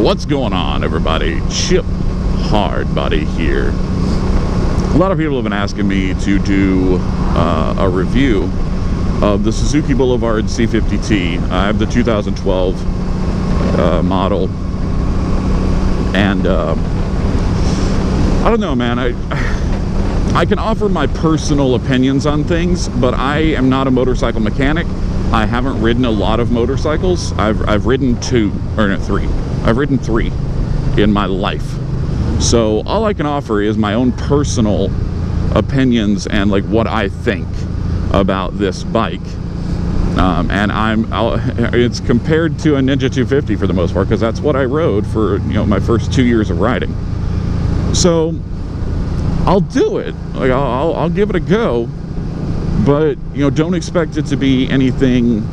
What's going on, everybody? Chip Hardbody here. A lot of people have been asking me to do a review of the Suzuki Boulevard C50T. I have the 2012 model, and I don't know, man. I can offer my personal opinions on things, but I am not a motorcycle mechanic. I haven't ridden a lot of motorcycles. I've ridden three. I've ridden 3 in my life. So all I can offer is my own personal opinions and like what I think about this bike. And it's compared to a Ninja 250 for the most part, because that's what I rode for, you know, my first 2 years of riding. So I'll do it. Like I'll give it a go, but you know, don't expect it to be anything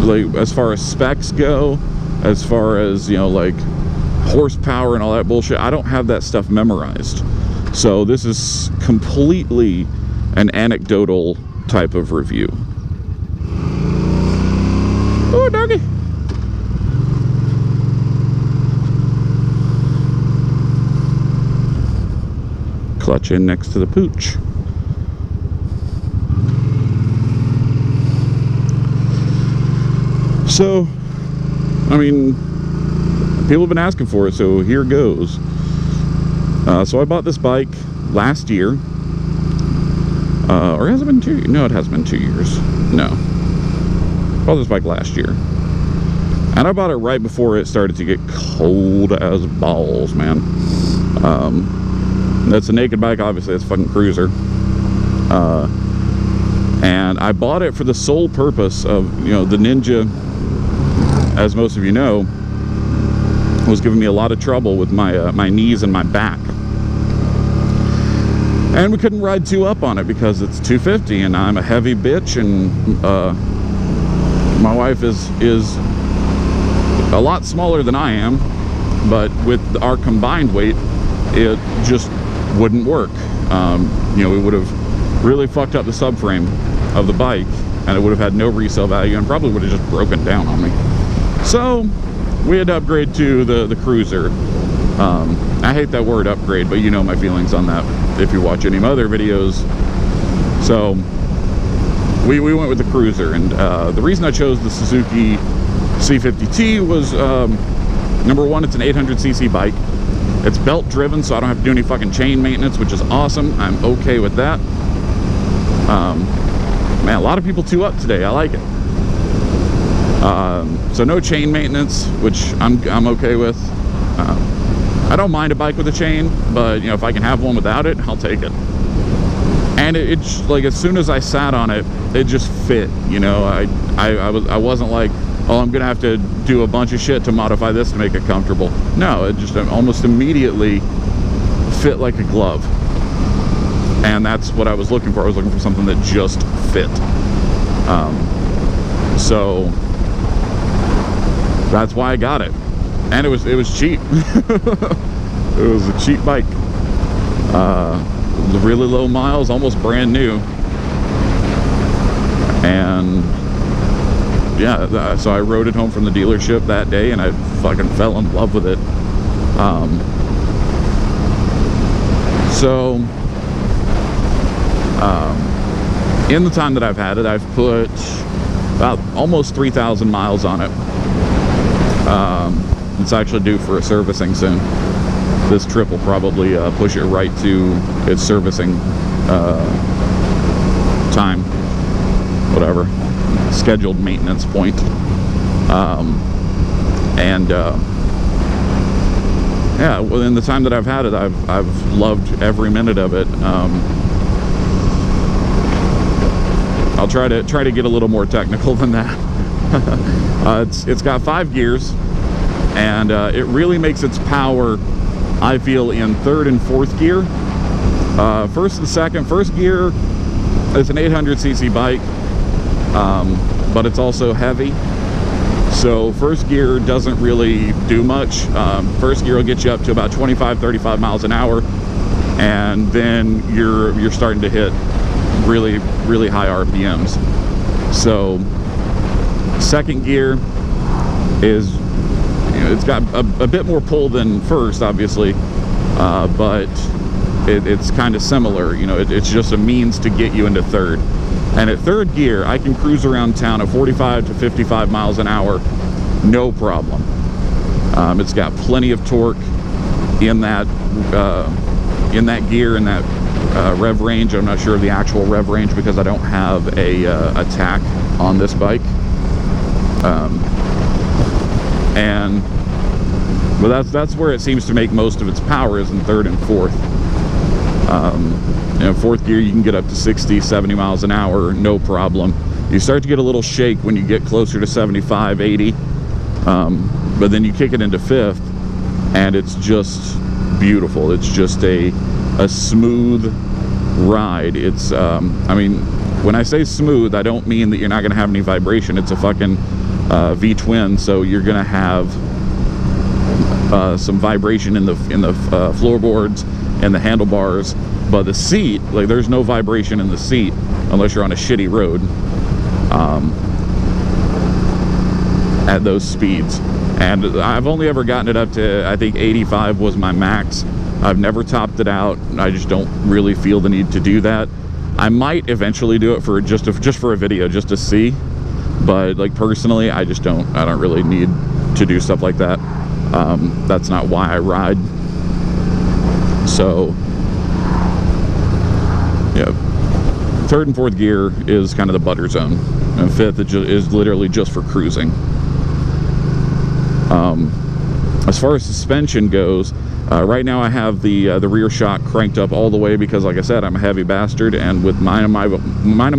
like as far as specs go, as far as, you know, like horsepower and all that bullshit. I don't have that stuff memorized. So this is completely an anecdotal type of review. Oh, doggy. Clutch in next to the pooch. So, I mean, people have been asking for it, so here goes. So I bought this bike last year. Or has it been 2 years? No, it has been 2 years. No. I bought this bike last year. And I bought it right before it started to get cold as balls, man. That's a naked bike, obviously. It's a fucking cruiser. And I bought it for the sole purpose of, you know, the Ninja, as most of you know, was giving me a lot of trouble with my knees and my back. And we couldn't ride 2 up on it because it's 250 and I'm a heavy bitch, and my wife is a lot smaller than I am, but with our combined weight, it just wouldn't work. You know, we would have really fucked up the subframe of the bike, and it would have had no resale value and probably would have just broken down on me. So we had to upgrade to the cruiser. I hate that word upgrade, but you know my feelings on that if you watch any of my other videos. So we went with the cruiser, and the reason I chose the Suzuki C50T was, number one, it's an 800cc bike. It's belt driven, so I don't have to do any fucking chain maintenance, which is awesome. I'm okay with that. Man, a lot of people 2 up today. I like it. So no chain maintenance, which I'm okay with. I don't mind a bike with a chain, but you know, if I can have one without it, I'll take it. And it's like, as soon as I sat on it, it just fit. You know, I wasn't like, oh, I'm gonna have to do a bunch of shit to modify this to make it comfortable. No, it just almost immediately fit like a glove. And that's what I was looking for. I was looking for something that just fit. So that's why I got it. And it was cheap. It was a cheap bike. Really low miles, almost brand new. And yeah, so I rode it home from the dealership that day, and I fucking fell in love with it. In the time that I've had it, I've put about almost 3,000 miles on it. It's actually due for a servicing soon. This trip will probably push it right to its servicing time, whatever, scheduled maintenance point. Yeah, within the time that I've had it, I've loved every minute of it. I'll try to get a little more technical than that. It's got 5 gears, and it really makes its power, I feel, in 3rd and 4th gear. 1st and 2nd. 1st gear, it's an 800cc bike, but it's also heavy. So 1st gear doesn't really do much. 1st gear will get you up to about 25-35 miles an hour, and then you're starting to hit really high RPMs. So 2nd gear is, you it's got a bit more pull than first, obviously, but it's kind of similar. You know, it's just a means to get you into third. And at third gear, I can cruise around town at 45 to 55 miles an hour, no problem. It's got plenty of torque in that gear, in that rev range. I'm not sure of the actual rev range because I don't have a tach on this bike. But that's where it seems to make most of its power, is in third and fourth. You know, fourth gear you can get up to 60, 70 miles an hour, no problem. You start to get a little shake when you get closer to 75, 80, but then you kick it into fifth and it's just beautiful. It's just a smooth ride. It's I mean, when I say smooth, I don't mean that you're not going to have any vibration. It's a fucking V-twin, so you're going to have some vibration in the floorboards and the handlebars, but the seat, like, there's no vibration in the seat unless you're on a shitty road at those speeds. And I've only ever gotten it up to, I think 85 was my max. I've never topped it out. I just don't really feel the need to do that. I might eventually do it for just for a video, just to see, but like personally, I don't really need to do stuff like that. That's not why I ride. So yeah, third and fourth gear is kind of the butter zone, and fifth is literally just for cruising. As far as suspension goes, right now I have the rear shock cranked up all the way because, like I said, I'm a heavy bastard, and with mine and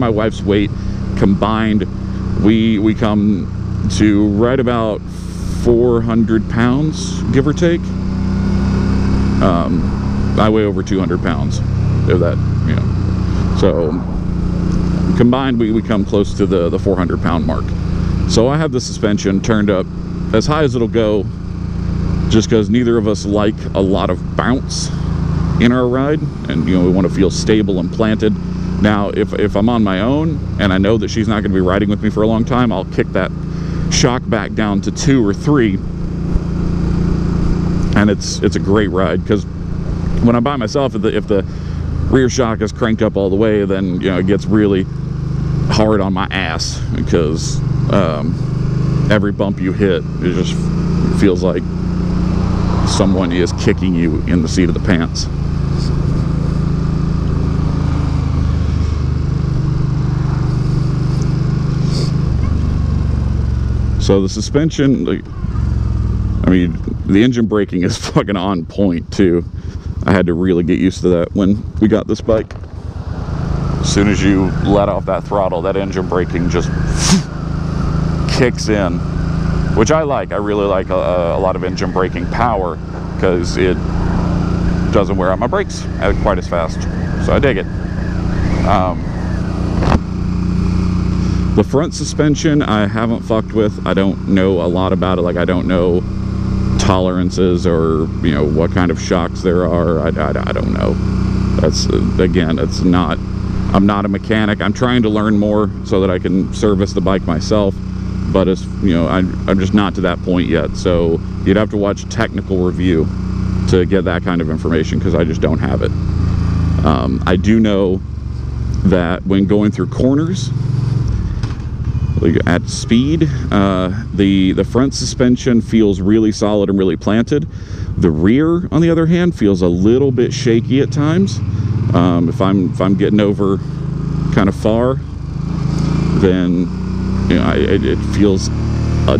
my wife's weight combined, we come to right about 400 pounds, give or take. I weigh over 200 pounds, if that, you know. So combined, we come close to the 400 pound mark. So I have the suspension turned up as high as it'll go, just because neither of us like a lot of bounce in our ride, and, you know, we want to feel stable and planted. Now, if I'm on my own and I know that she's not going to be riding with me for a long time, I'll kick that shock back down to 2 or 3, and it's a great ride. Because when I'm by myself, if the rear shock is cranked up all the way, then, you know, it gets really hard on my ass, because every bump you hit, it just feels like someone is kicking you in the seat of the pants. So the suspension, like, I mean, the engine braking is fucking on point too. I had to really get used to that when we got this bike. As soon as you let off that throttle, that engine braking just kicks in, which I like. I really like a lot of engine braking power, because it doesn't wear out my brakes quite as fast. So I dig it. The front suspension I haven't fucked with. I don't know a lot about it. Like, I don't know tolerances, or, you know, what kind of shocks there are. I don't know. That's again, it's not, I'm not a mechanic. I'm trying to learn more so that I can service the bike myself, but it's, you know, I'm just not to that point yet. So you'd have to watch a technical review to get that kind of information, because I just don't have it. I do know that when going through corners, like at speed, the front suspension feels really solid and really planted. The rear, on the other hand, feels a little bit shaky at times. If I'm getting over kind of far, then, you know, it feels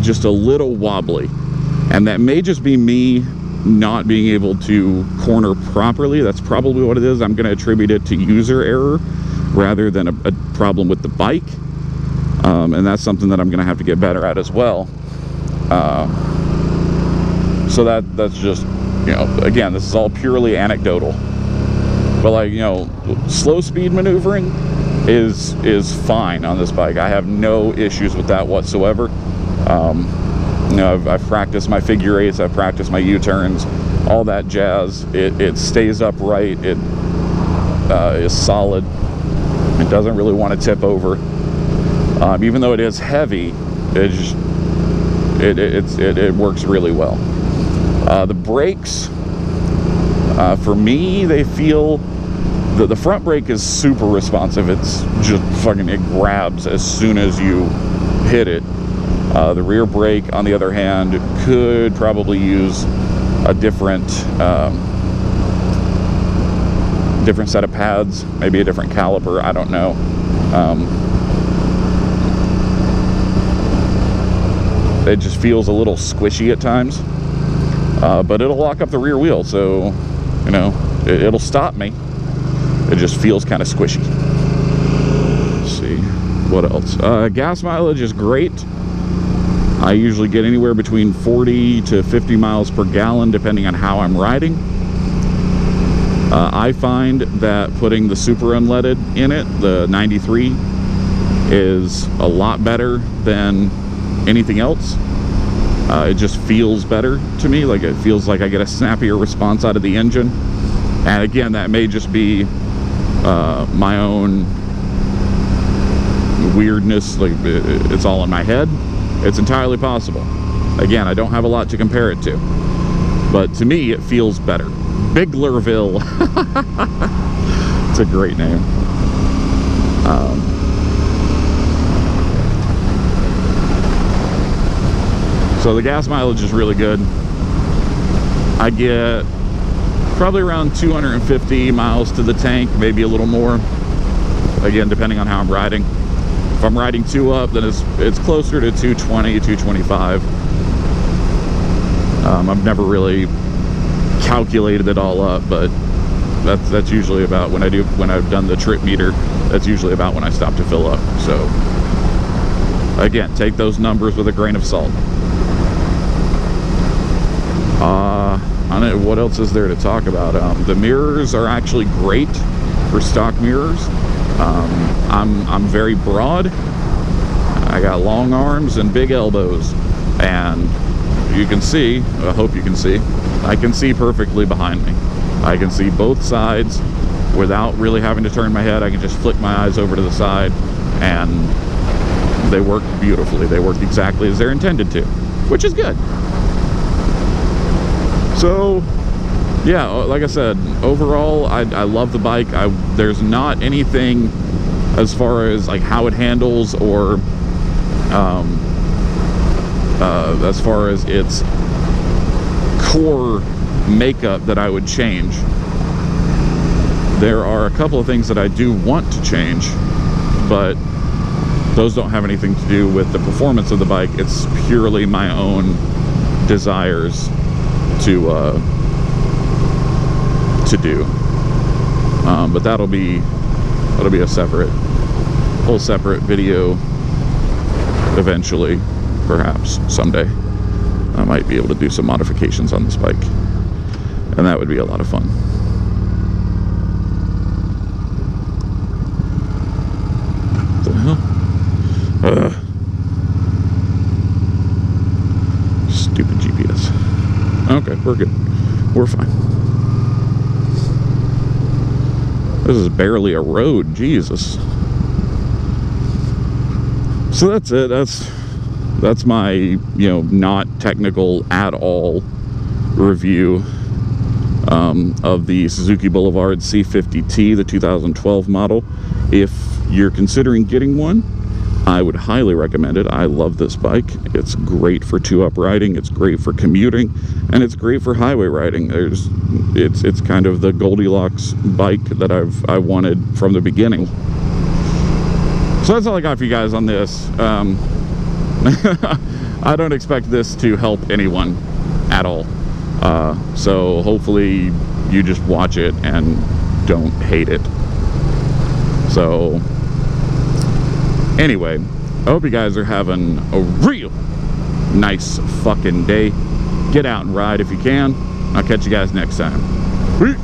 just a little wobbly, and that may just be me not being able to corner properly. That's probably what it is. I'm going to attribute it to user error rather than a problem with the bike. And that's something that I'm going to have to get better at as well. So that's just, you know, again, this is all purely anecdotal. But, like, you know, slow speed maneuvering is fine on this bike. I have no issues with that whatsoever. You know, I've practiced my figure eights, I've practiced my U-turns, all that jazz. It stays upright. It is solid. It doesn't really want to tip over. Even though it is heavy, it works really well. The brakes, for me, they feel the front brake is super responsive. It's just fucking, it grabs as soon as you hit it. The rear brake, on the other hand, could probably use a different set of pads, maybe a different caliper, I don't know. It just feels a little squishy at times, but it'll lock up the rear wheel, so you know it'll stop me. It just feels kind of squishy. Let's see what else. Gas mileage is great. I usually get anywhere between 40 to 50 miles per gallon depending on how I'm riding. I find that putting the super unleaded in it, the 93, is a lot better than anything else. It just feels better to me. Like, it feels like I get a snappier response out of the engine. And again, that may just be my own weirdness. Like, it's all in my head. It's entirely possible. Again, I don't have a lot to compare it to, but to me it feels better. Biglerville. It's a great name. So the gas mileage is really good. I get probably around 250 miles to the tank, maybe a little more, again depending on how I'm riding. If I'm riding 2 up, then it's closer to 220, 225. I've never really calculated it all up, but that's usually about when I've done the trip meter. That's usually about when I stop to fill up. So again, take those numbers with a grain of salt. I don't know what else is there to talk about. The mirrors are actually great for stock mirrors. I'm very broad. I got long arms and big elbows, and you can see, I hope you can see, I can see perfectly behind me. I can see both sides without really having to turn my head. I can just flick my eyes over to the side, and they work beautifully. They work exactly as they're intended to, which is good. So yeah, like I said, overall I love the bike. There's not anything as far as like how it handles or as far as its core makeup that I would change. There are a couple of things that I do want to change, but those don't have anything to do with the performance of the bike. It's purely my own desires to do. But that'll be a whole separate video eventually, perhaps someday. I might be able to do some modifications on this bike, and that would be a lot of fun. What the hell? Stupid GPS. Okay, we're good. We're fine. This is barely a road, Jesus. So that's it. That's my, not technical at all review of the Suzuki Boulevard C50T, the 2012 model. If you're considering getting one, I would highly recommend it. I love this bike. It's great for 2-up riding, it's great for commuting, and it's great for highway riding. It's kind of the Goldilocks bike that I wanted from the beginning. So that's all I got for you guys on this. I don't expect this to help anyone at all. So hopefully you just watch it and don't hate it. So anyway, I hope you guys are having a real nice fucking day. Get out and ride if you can. I'll catch you guys next time. Peace.